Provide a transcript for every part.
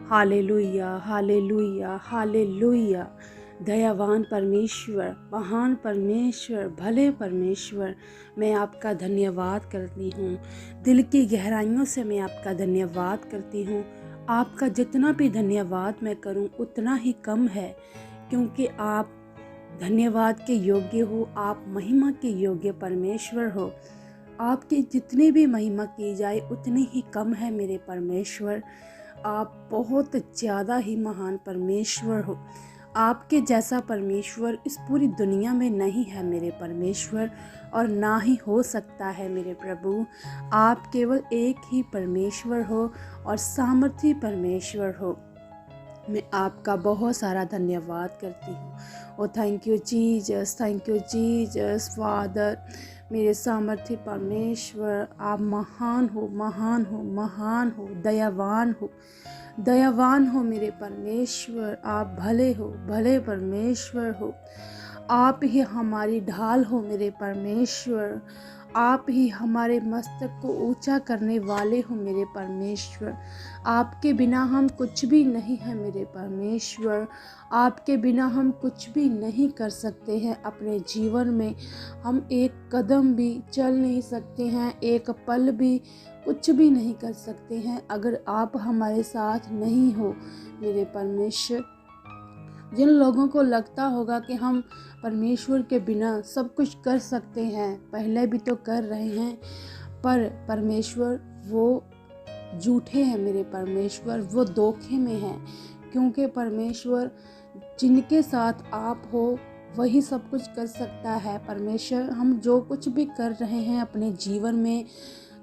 Hallelujah, hallelujah, hallelujah. दयावान परमेश्वर, महान परमेश्वर, भले परमेश्वर, मैं आपका धन्यवाद करती हूँ। दिल की गहराइयों से मैं आपका धन्यवाद करती हूँ। आपका जितना भी धन्यवाद मैं करूँ उतना ही कम है, क्योंकि आप धन्यवाद के योग्य हो, आप महिमा के योग्य परमेश्वर हो। आपकी जितनी भी महिमा की जाए उतनी ही कम है मेरे परमेश्वर। आप बहुत ज़्यादा ही महान परमेश्वर हो। आपके जैसा परमेश्वर इस पूरी दुनिया में नहीं है मेरे परमेश्वर, और ना ही हो सकता है मेरे प्रभु। आप केवल एक ही परमेश्वर हो और सामर्थी परमेश्वर हो। मैं आपका बहुत सारा धन्यवाद करती हूँ। Oh thank you Jesus, thank you Jesus father. मेरे सामर्थ्य परमेश्वर, आप महान हो, महान हो, महान हो, दयावान हो, दयावान हो मेरे परमेश्वर। आप भले हो, भले परमेश्वर हो। आप ही हमारी ढाल हो मेरे परमेश्वर। आप ही हमारे मस्तक को ऊंचा करने वाले हो मेरे परमेश्वर। आपके बिना हम कुछ भी नहीं है मेरे परमेश्वर। आपके बिना हम कुछ भी नहीं कर सकते हैं अपने जीवन में। हम एक कदम भी चल नहीं सकते हैं, एक पल भी कुछ भी नहीं कर सकते हैं अगर आप हमारे साथ नहीं हो मेरे परमेश्वर। जिन लोगों को लगता होगा कि हम परमेश्वर के बिना सब कुछ कर सकते हैं, पहले भी तो कर रहे हैं, पर परमेश्वर वो झूठे हैं मेरे परमेश्वर, वो धोखे में हैं। क्योंकि परमेश्वर जिनके साथ आप हो वही सब कुछ कर सकता है। परमेश्वर, हम जो कुछ भी कर रहे हैं अपने जीवन में,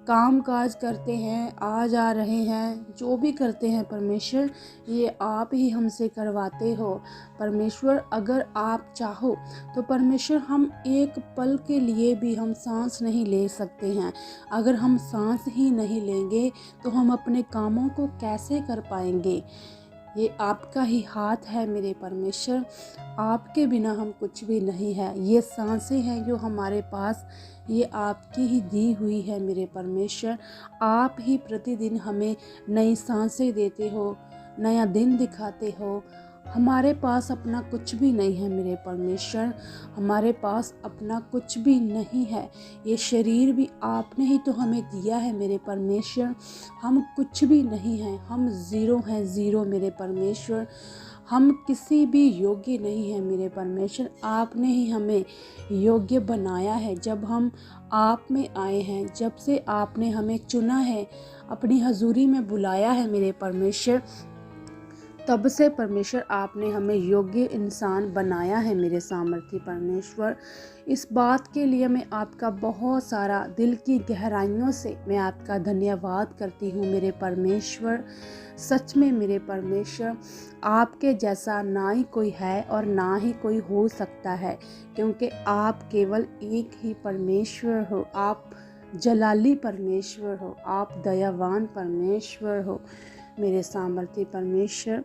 काम काज करते हैं, आ जा रहे हैं, जो भी करते हैं परमेश्वर, ये आप ही हमसे करवाते हो। परमेश्वर, अगर आप चाहो तो परमेश्वर हम एक पल के लिए भी हम सांस नहीं ले सकते हैं। अगर हम सांस ही नहीं लेंगे तो हम अपने कामों को कैसे कर पाएंगे। ये आपका ही हाथ है मेरे परमेश्वर। आपके बिना हम कुछ भी नहीं है। ये सांसें हैं जो हमारे पास, ये आपकी ही दी हुई है मेरे परमेश्वर। आप ही प्रतिदिन हमें नई सांसें देते हो, नया दिन दिखाते हो। हमारे पास अपना कुछ भी नहीं है मेरे परमेश्वर। हमारे पास अपना कुछ भी नहीं है। ये शरीर भी आपने ही तो हमें दिया है मेरे परमेश्वर। हम कुछ भी नहीं हैं, हम ज़ीरो हैं, ज़ीरो मेरे परमेश्वर। हम किसी भी योग्य नहीं हैं मेरे परमेश्वर। आपने ही हमें योग्य बनाया है। जब हम आप में आए हैं, जब से आपने हमें चुना है, अपनी हजूरी में बुलाया है मेरे परमेश्वर, तब से परमेश्वर आपने हमें योग्य इंसान बनाया है मेरे सामर्थ्य परमेश्वर। इस बात के लिए मैं आपका बहुत सारा दिल की गहराइयों से मैं आपका धन्यवाद करती हूँ मेरे परमेश्वर। सच में मेरे परमेश्वर, आपके जैसा ना ही कोई है और ना ही कोई हो सकता है, क्योंकि आप केवल एक ही परमेश्वर हो। आप जलाली परमेश्वर हो, आप दयावान परमेश्वर हो मेरे सामर्थ्य परमेश्वर।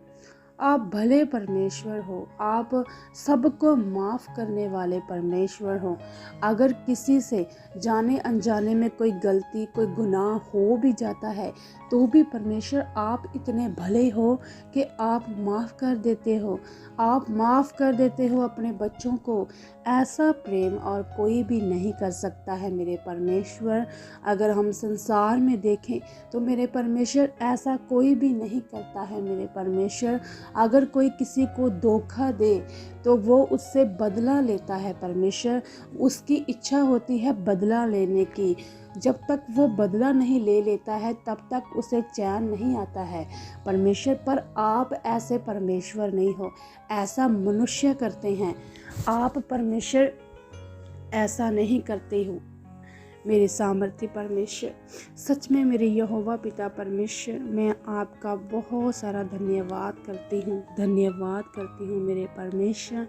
आप भले परमेश्वर हो, आप सबको माफ़ करने वाले परमेश्वर हो। अगर किसी से जाने अनजाने में कोई गलती, कोई गुनाह हो भी जाता है, तो भी परमेश्वर आप इतने भले हो कि आप माफ़ कर देते हो। आप माफ़ कर देते हो अपने बच्चों को। ऐसा प्रेम और कोई भी नहीं कर सकता है मेरे परमेश्वर। अगर हम संसार में देखें तो मेरे परमेश्वर ऐसा कोई भी नहीं करता है मेरे परमेश्वर। अगर कोई किसी को धोखा दे तो वो उससे बदला लेता है परमेश्वर। उसकी इच्छा होती है बदला लेने की। जब तक वो बदला नहीं ले लेता है तब तक उसे चैन नहीं आता है परमेश्वर। पर आप ऐसे परमेश्वर नहीं हो, ऐसा मनुष्य करते हैं। आप परमेश्वर ऐसा नहीं करते हो मेरे सामर्थ्य परमेश्वर। सच में मेरे यहोवा पिता परमेश्वर, मैं आपका बहुत सारा धन्यवाद करती हूँ, धन्यवाद करती हूँ मेरे परमेश्वर।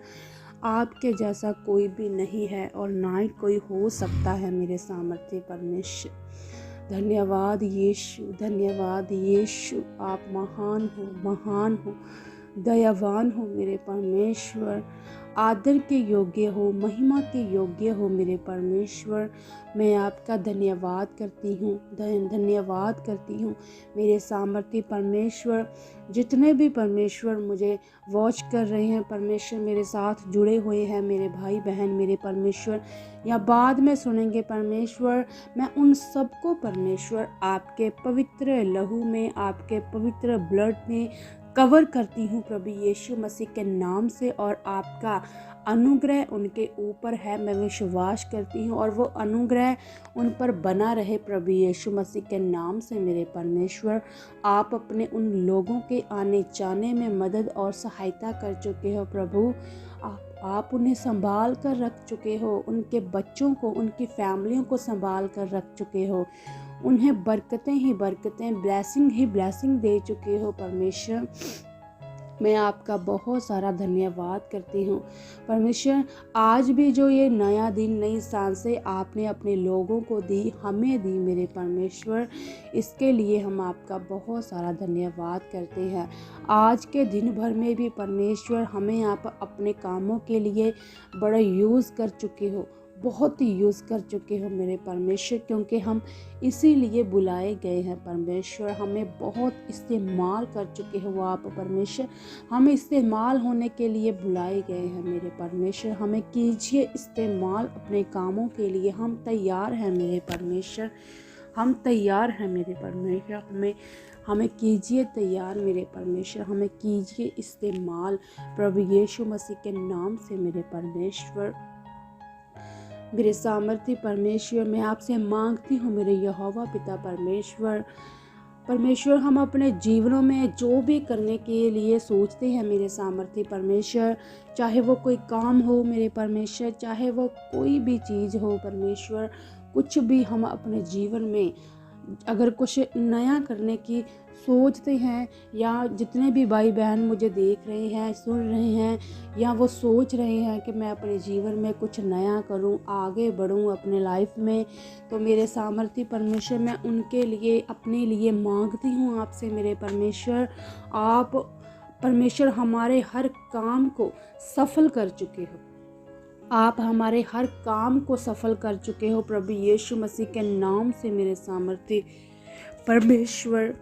आपके जैसा कोई भी नहीं है और ना ही कोई हो सकता है मेरे सामर्थ्य परमेश्वर। धन्यवाद यीशु, धन्यवाद यीशु। आप महान हो, महान हो, दयावान हो मेरे परमेश्वर। आदर के योग्य हो, महिमा के योग्य हो मेरे परमेश्वर। मैं आपका धन्यवाद करती हूँ, धन्यवाद करती हूँ मेरे सामर्थ्य परमेश्वर। जितने भी परमेश्वर मुझे वॉच कर रहे हैं परमेश्वर, मेरे साथ जुड़े हुए हैं मेरे भाई बहन मेरे परमेश्वर, या बाद में सुनेंगे परमेश्वर, मैं उन सबको परमेश्वर आपके पवित्र लहू में, आपके पवित्र ब्लड में कवर करती हूँ प्रभु यीशु मसीह के नाम से। और आपका अनुग्रह उनके ऊपर है, मैं विश्वास करती हूँ, और वो अनुग्रह उन पर बना रहे प्रभु यीशु मसीह के नाम से मेरे परमेश्वर। आप अपने उन लोगों के आने जाने में मदद और सहायता कर चुके हो प्रभु। आप उन्हें संभाल कर रख चुके हो, उनके बच्चों को, उनकी फैमिलियों को संभाल कर रख चुके हो, उन्हें बरकतें ही बरकतें, ब्लेसिंग ही ब्लेसिंग दे चुके हो परमेश्वर। मैं आपका बहुत सारा धन्यवाद करती हूँ परमेश्वर। आज भी जो ये नया दिन, नई सांसें आपने अपने लोगों को दी, हमें दी मेरे परमेश्वर, इसके लिए हम आपका बहुत सारा धन्यवाद करते हैं। आज के दिन भर में भी परमेश्वर हमें आप अपने कामों के लिए बड़ा यूज़ कर चुके हो, बहुत ही यूज़ कर चुके हो मेरे परमेश्वर, क्योंकि हम इसीलिए बुलाए गए हैं परमेश्वर। हमें बहुत इस्तेमाल कर चुके हो आप परमेश्वर, हमें इस्तेमाल होने के लिए बुलाए गए हैं मेरे परमेश्वर। हमें कीजिए इस्तेमाल अपने कामों के लिए, हम तैयार हैं मेरे परमेश्वर, हम तैयार हैं मेरे परमेश्वर। हमें कीजिए तैयार मेरे परमेश्वर, हमें कीजिए इस्तेमाल प्रभु यीशु मसीह के नाम से मेरे परमेश्वर। मेरे सामर्थ्य परमेश्वर, मैं आपसे मांगती हूँ मेरे यहोवा पिता परमेश्वर, हम अपने जीवनों में जो भी करने के लिए सोचते हैं मेरे सामर्थ्य परमेश्वर, चाहे वो कोई काम हो मेरे परमेश्वर, चाहे वो कोई भी चीज़ हो परमेश्वर, कुछ भी हम अपने जीवन में अगर कुछ नया करने की सोचते हैं, या जितने भी भाई बहन मुझे देख रहे हैं, सुन रहे हैं, या वो सोच रहे हैं कि मैं अपने जीवन में कुछ नया करूं, आगे बढ़ूं अपने लाइफ में, तो मेरे सामर्थ्य परमेश्वर मैं उनके लिए, अपने लिए मांगती हूं आपसे मेरे परमेश्वर। आप परमेश्वर हमारे हर काम को सफल कर चुके हो, आप हमारे हर काम को सफल कर चुके हो प्रभु यीशु मसीह के नाम से मेरे सामर्थ्य परमेश्वर।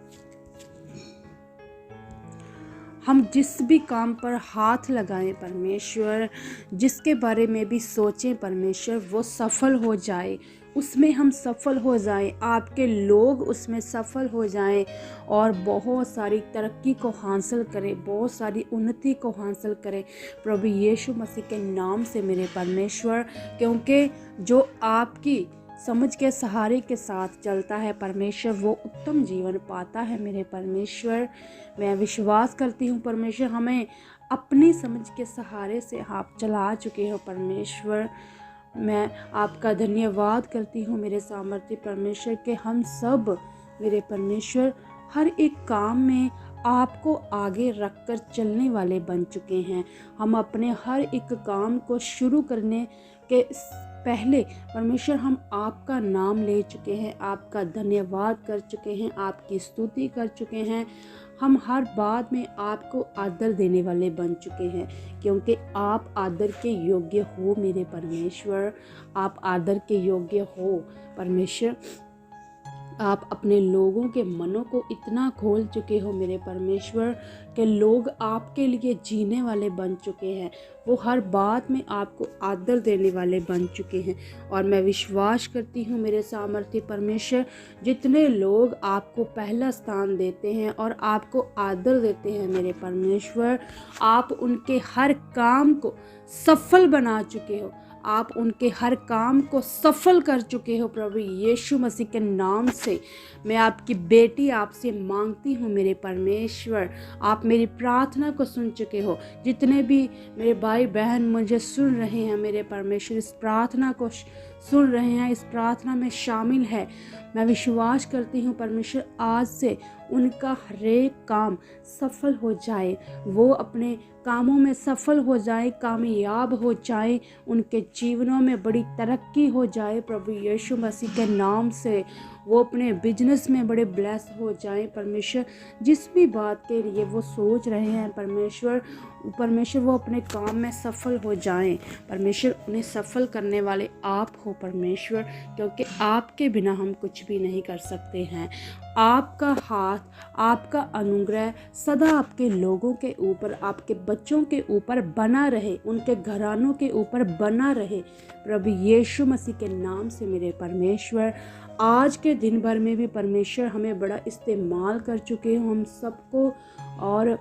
हम जिस भी काम पर हाथ लगाएं परमेश्वर, जिसके बारे में भी सोचें परमेश्वर, वो सफल हो जाए, उसमें हम सफल हो जाएं, आपके लोग उसमें सफल हो जाएं, और बहुत सारी तरक्की को हासिल करें, बहुत सारी उन्नति को हासिल करें प्रभु यीशु मसीह के नाम से मेरे परमेश्वर। क्योंकि जो आपकी समझ के सहारे के साथ चलता है परमेश्वर, वो उत्तम जीवन पाता है मेरे परमेश्वर। मैं विश्वास करती हूँ परमेश्वर, हमें अपनी समझ के सहारे से आप चला चुके हो परमेश्वर। मैं आपका धन्यवाद करती हूँ मेरे सामर्थ्य परमेश्वर के हम सब मेरे परमेश्वर हर एक काम में आपको आगे रखकर चलने वाले बन चुके हैं। हम अपने हर एक काम को शुरू करने के पहले परमेश्वर हम आपका नाम ले चुके हैं, आपका धन्यवाद कर चुके हैं, आपकी स्तुति कर चुके हैं। हम हर बात में आपको आदर देने वाले बन चुके हैं, क्योंकि आप आदर के योग्य हो मेरे परमेश्वर, आप आदर के योग्य हो परमेश्वर। आप अपने लोगों के मनों को इतना खोल चुके हो मेरे परमेश्वर कि लोग आपके लिए जीने वाले बन चुके हैं, वो हर बात में आपको आदर देने वाले बन चुके हैं। और मैं विश्वास करती हूँ मेरे सामर्थ्य परमेश्वर, जितने लोग आपको पहला स्थान देते हैं और आपको आदर देते हैं मेरे परमेश्वर, आप उनके हर काम को सफल बना चुके हो, आप उनके हर काम को सफल कर चुके हो प्रभु यीशु मसीह के नाम से। मैं आपकी बेटी आपसे मांगती हूँ मेरे परमेश्वर, आप मेरी प्रार्थना को सुन चुके हो। जितने भी मेरे भाई बहन मुझे सुन रहे हैं मेरे परमेश्वर, इस प्रार्थना को सुन रहे हैं, इस प्रार्थना में शामिल है, मैं विश्वास करती हूँ परमेश्वर आज से उनका हर एक काम सफल हो जाए, वो अपने कामों में सफल हो जाए, कामयाब हो जाए, उनके जीवनों में बड़ी तरक्की हो जाए प्रभु यीशु मसीह के नाम से। वो अपने बिजनेस में बड़े ब्लेस हो जाएं परमेश्वर। जिस भी बात के लिए वो सोच रहे हैं परमेश्वर वो अपने काम में सफल हो जाएं परमेश्वर। उन्हें सफल करने वाले आप हो परमेश्वर, क्योंकि आपके बिना हम कुछ भी नहीं कर सकते हैं। आपका हाथ, आपका अनुग्रह सदा आपके लोगों के ऊपर, आपके बच्चों के ऊपर बना रहे, उनके घरानों के ऊपर बना रहे प्रभु यीशु मसीह के नाम से मेरे परमेश्वर। आज के दिन भर में भी परमेश्वर हमें बड़ा इस्तेमाल कर चुके हो हम सबको, और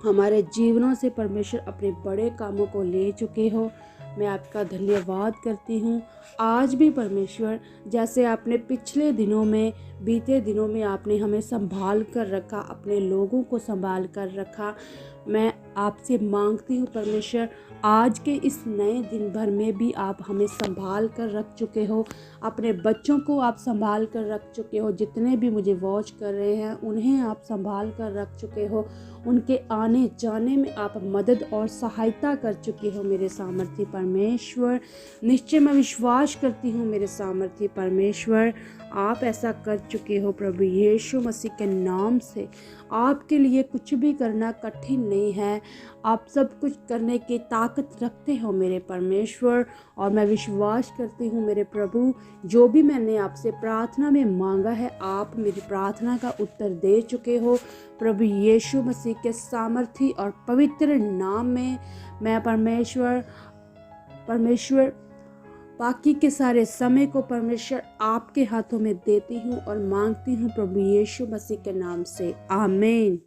हमारे जीवनों से परमेश्वर अपने बड़े कामों को ले चुके हो। मैं आपका धन्यवाद करती हूँ। आज भी परमेश्वर, जैसे आपने पिछले दिनों में, बीते दिनों में आपने हमें संभाल कर रखा, अपने लोगों को संभाल कर रखा, मैं आपसे मांगती हूँ परमेश्वर, आज के इस नए दिन भर में भी आप हमें संभाल कर रख चुके हो। अपने बच्चों को आप संभाल कर रख चुके हो। जितने भी मुझे वॉच कर रहे हैं उन्हें आप संभाल कर रख चुके हो। उनके आने जाने में आप मदद और सहायता कर चुके हो मेरे सामर्थी परमेश्वर। निश्चय मैं विश्वास करती हूँ मेरे सामर्थी परमेश्वर, आप ऐसा कर चुके हो प्रभु यीशु मसीह के नाम से। आपके लिए कुछ भी करना कठिन नहीं है। आप सब कुछ करने की ताकत रखते हो मेरे परमेश्वर, और मैं विश्वास करती हूँ मेरे प्रभु, जो भी मैंने आपसे प्रार्थना में मांगा है आप मेरी प्रार्थना का उत्तर दे चुके हो प्रभु यीशु मसीह के सामर्थी और पवित्र नाम में। मैं परमेश्वर बाकी के सारे समय को परमेश्वर आपके हाथों में देती हूँ और मांगती हूँ प्रभु यीशु मसीह के नाम से, आमीन।